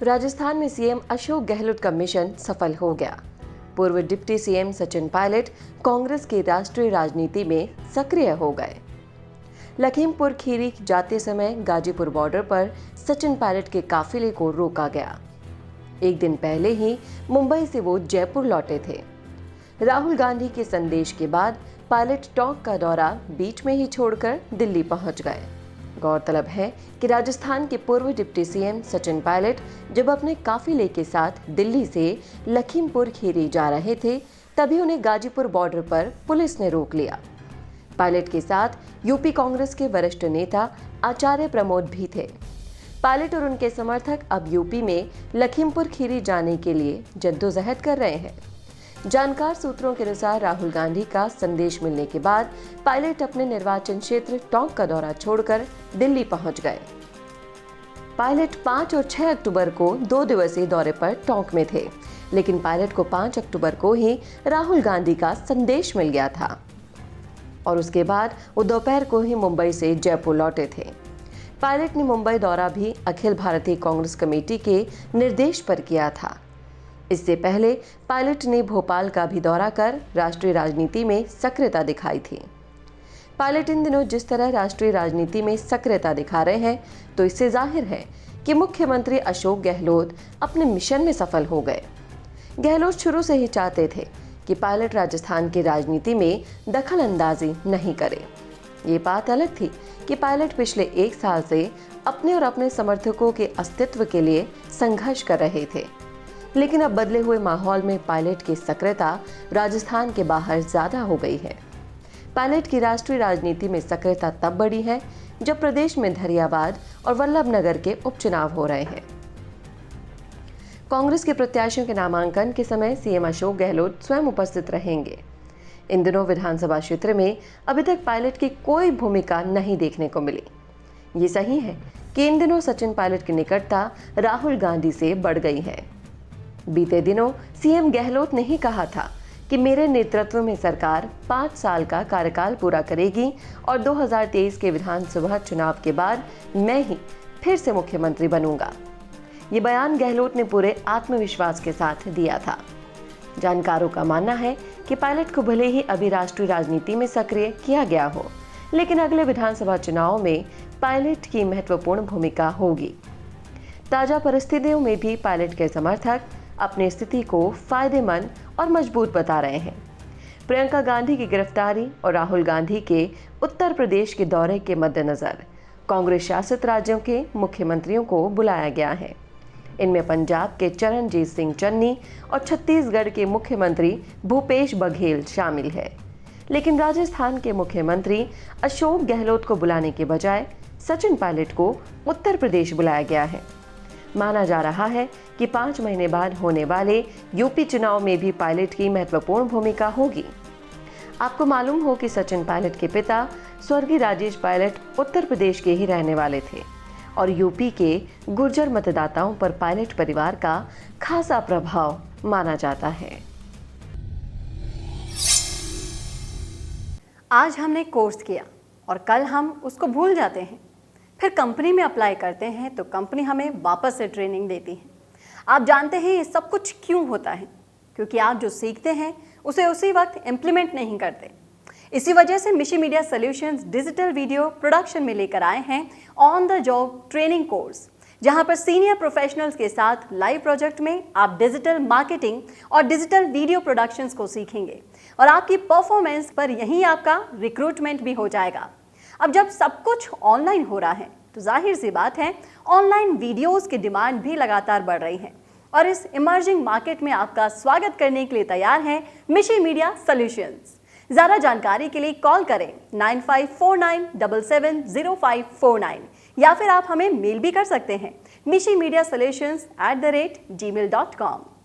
राजस्थान में सीएम अशोक गहलोत का मिशन सफल हो गया। पूर्व डिप्टी सीएम सचिन पायलट कांग्रेस की राष्ट्रीय राजनीति में सक्रिय हो गए। लखीमपुर खीरी जाते समय गाजीपुर बॉर्डर पर सचिन पायलट के काफिले को रोका गया। एक दिन पहले ही मुंबई से वो जयपुर लौटे थे। राहुल गांधी के संदेश के बाद पायलट टॉक का दौरा बीच में ही छोड़कर दिल्ली पहुंच गए। गौरतलब है कि राजस्थान के पूर्व डिप्टी सीएम सचिन पायलट जब अपने काफिले के साथ दिल्ली से लखीमपुर खीरी जा रहे थे, तभी उन्हें गाजीपुर बॉर्डर पर पुलिस ने रोक लिया। पायलट के साथ यूपी कांग्रेस के वरिष्ठ नेता आचार्य प्रमोद भी थे। पायलट और उनके समर्थक अब यूपी में लखीमपुर खीरी जाने के लिए जद्दोजहद कर रहे हैं। जानकार सूत्रों के अनुसार राहुल गांधी का संदेश मिलने के बाद पायलट अपने निर्वाचन क्षेत्र टोंक का दौरा छोड़कर दिल्ली पहुंच गए। पायलट 5 और 6 अक्टूबर को 2 दिवसीय दौरे पर टोंक में थे, लेकिन पायलट को 5 अक्टूबर को ही राहुल गांधी का संदेश मिल गया था और उसके बाद वो दोपहर को ही मुंबई से जयपुर लौटे थे। पायलट ने मुंबई दौरा भी अखिल भारतीय कांग्रेस कमेटी के निर्देश पर किया था। इससे पहले पायलट ने भोपाल का भी दौरा कर राष्ट्रीय राजनीति में सक्रियता दिखाई थी। पायलट इन दिनों जिस तरह राष्ट्रीय राजनीति में सक्रियता दिखा रहे हैं, तो इससे जाहिर है कि मुख्यमंत्री अशोक गहलोत अपने मिशन में सफल हो गए। गहलोत शुरू से ही चाहते थे कि पायलट राजस्थान की राजनीति में दखल अंदाजी नहीं करे। ये बात अलग थी कि पायलट पिछले 1 साल से अपने और अपने समर्थकों के अस्तित्व के लिए संघर्ष कर रहे थे, लेकिन अब बदले हुए माहौल में पायलट की सक्रियता राजस्थान के बाहर ज्यादा हो गई है। पायलट की राष्ट्रीय राजनीति में सक्रियता तब बढ़ी है जब प्रदेश में धरियाबाद और वल्लभनगर के उपचुनाव हो रहे हैं। कांग्रेस के प्रत्याशियों के नामांकन के समय सीएम अशोक गहलोत स्वयं उपस्थित रहेंगे। इन दिनों विधानसभा क्षेत्र में अभी तक पायलट की कोई भूमिका नहीं देखने को मिली। ये सही है कि इन दिनों सचिन पायलट की निकटता राहुल गांधी से बढ़ गई है। बीते दिनों सीएम गहलोत ने ही कहा था कि मेरे नेतृत्व में सरकार 5 साल का कार्यकाल पूरा करेगी और 2023 के विधानसभा चुनाव के बाद मैं ही फिर से मुख्यमंत्री बनूंगा। ये बयान गहलोत ने पूरे आत्मविश्वास के साथ दिया था। जानकारों का मानना है कि पायलट को भले ही अभी राष्ट्रीय राजनीति में सक्रिय किया गया हो, लेकिन अगले विधानसभा चुनाव में पायलट की महत्वपूर्ण भूमिका होगी। ताजा परिस्थितियों में भी पायलट के समर्थक अपनी स्थिति को फायदेमंद और मजबूत बता रहे हैं। प्रियंका गांधी की गिरफ्तारी और राहुल गांधी के उत्तर प्रदेश के दौरे के मद्देनजर कांग्रेस शासित राज्यों के मुख्यमंत्रियों को बुलाया गया है। इनमें पंजाब के चरणजीत सिंह चन्नी और छत्तीसगढ़ के मुख्यमंत्री भूपेश बघेल शामिल है, लेकिन राजस्थान के मुख्यमंत्री अशोक गहलोत को बुलाने के बजाय सचिन पायलट को उत्तर प्रदेश बुलाया गया है। माना जा रहा है कि 5 महीने बाद होने वाले यूपी चुनाव में भी पायलट की महत्वपूर्ण भूमिका होगी। आपको मालूम हो कि सचिन पायलट के पिता स्वर्गीय राजेश पायलट उत्तर प्रदेश के ही रहने वाले थे और यूपी के गुर्जर मतदाताओं पर पायलट परिवार का खासा प्रभाव माना जाता है। आज हमने कोर्स किया और कल हम उसको भूल जाते हैं। फिर कंपनी में अप्लाई करते हैं तो कंपनी हमें वापस से ट्रेनिंग देती है। आप जानते हैं ये सब कुछ क्यों होता है? क्योंकि आप जो सीखते हैं उसे उसी वक्त इम्प्लीमेंट नहीं करते। इसी वजह से मिशी media solutions digital video production में लेकर आए हैं on the job training course, जहां पर सीनियर प्रोफेशनल्स के साथ लाइव प्रोजेक्ट में आप डिजिटल मार्केटिंग और डिजिटल वीडियो प्रोडक्शंस को सीखेंगे और आपकी परफॉर्मेंस पर यहीं आपका रिक्रूटमेंट भी हो जाएगा। अब जब सब कुछ ऑनलाइन हो रहा है तो जाहिर सी बात है ऑनलाइन वीडियोस की डिमांड भी लगातार बढ़ रही है और इस इमर्जिंग मार्केट में आपका स्वागत करने के लिए तैयार है मिशी मीडिया सॉल्यूशंस। ज़्यादा जानकारी के लिए कॉल करें 9549770549 या फिर आप हमें मेल भी कर सकते हैं mishimediasolutions@gmail.com।